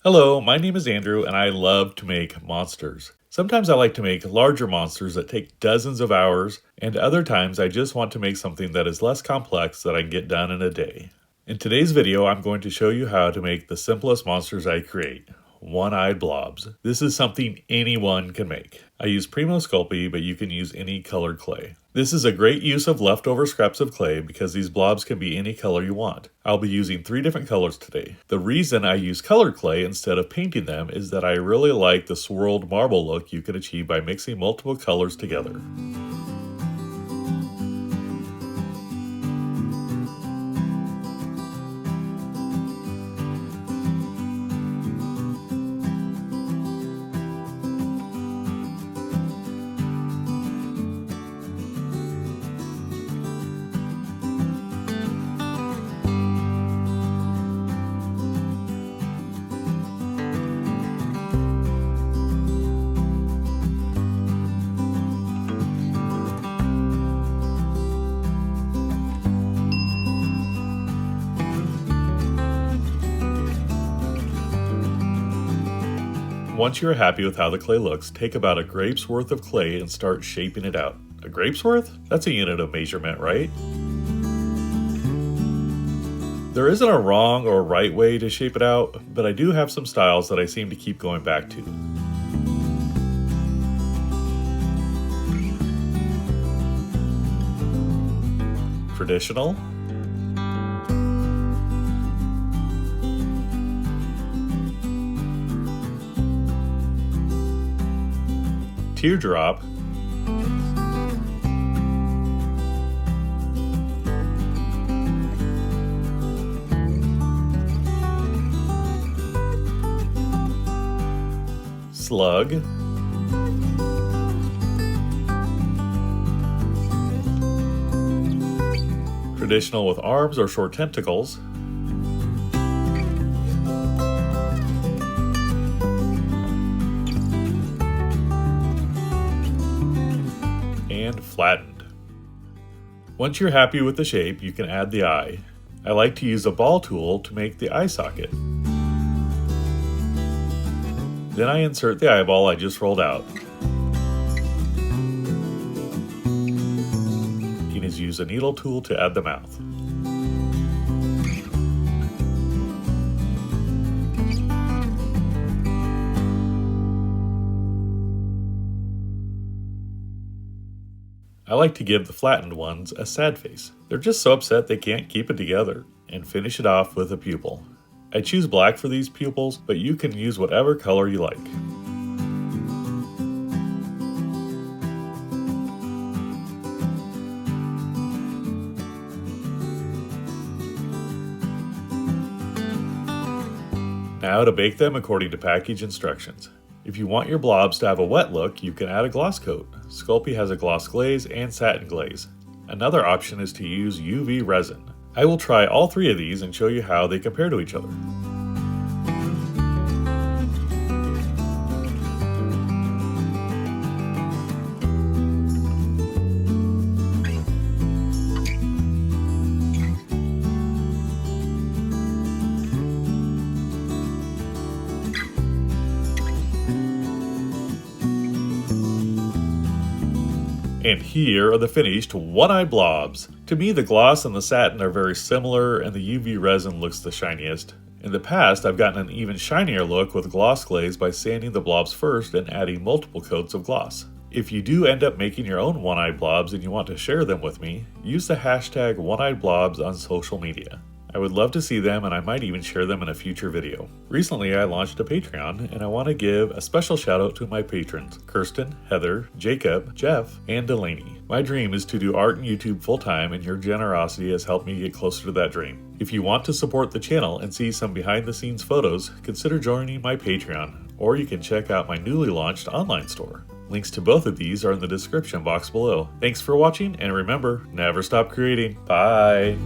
Hello, my name is Andrew and I love to make monsters. Sometimes I like to make larger monsters that take dozens of hours, and other times I just want to make something that is less complex that I can get done in a day. In today's video, I'm going to show you how to make the simplest monsters I create, one-eyed blobs. This is something anyone can make. I use Primo Sculpey, but you can use any colored clay. This is a great use of leftover scraps of clay because these blobs can be any color you want. I'll be using 3 different colors today. The reason I use colored clay instead of painting them is that I really like the swirled marble look you can achieve by mixing multiple colors together. Once you're happy with how the clay looks, take about a grape's worth of clay and start shaping it out. A grape's worth? That's a unit of measurement, right? There isn't a wrong or right way to shape it out, but I do have some styles that I seem to keep going back to. Traditional. Teardrop, slug, traditional with arms or short tentacles, and flattened. Once you're happy with the shape, you can add the eye. I like to use a ball tool to make the eye socket. Then I insert the eyeball I just rolled out. You can use a needle tool to add the mouth. I like to give the flattened ones a sad face. They're just so upset they can't keep it together. And finish it off with a pupil. I choose black for these pupils, but you can use whatever color you like. Now to bake them according to package instructions. If you want your blobs to have a wet look, you can add a gloss coat. Sculpey has a gloss glaze and satin glaze. Another option is to use UV resin. I will try all 3 of these and show you how they compare to each other. And here are the finished one-eyed blobs. To me, the gloss and the satin are very similar and the UV resin looks the shiniest. In the past, I've gotten an even shinier look with gloss glaze by sanding the blobs first and adding multiple coats of gloss. If you do end up making your own one-eyed blobs and you want to share them with me, use the hashtag one-eyed-blobs on social media. I would love to see them and I might even share them in a future video. Recently I launched a Patreon and I want to give a special shout out to my patrons, Kirsten, Heather, Jacob, Jeff, and Delaney. My dream is to do art and YouTube full time and your generosity has helped me get closer to that dream. If you want to support the channel and see some behind the scenes photos, consider joining my Patreon, or you can check out my newly launched online store. Links to both of these are in the description box below. Thanks for watching and remember, never stop creating. Bye!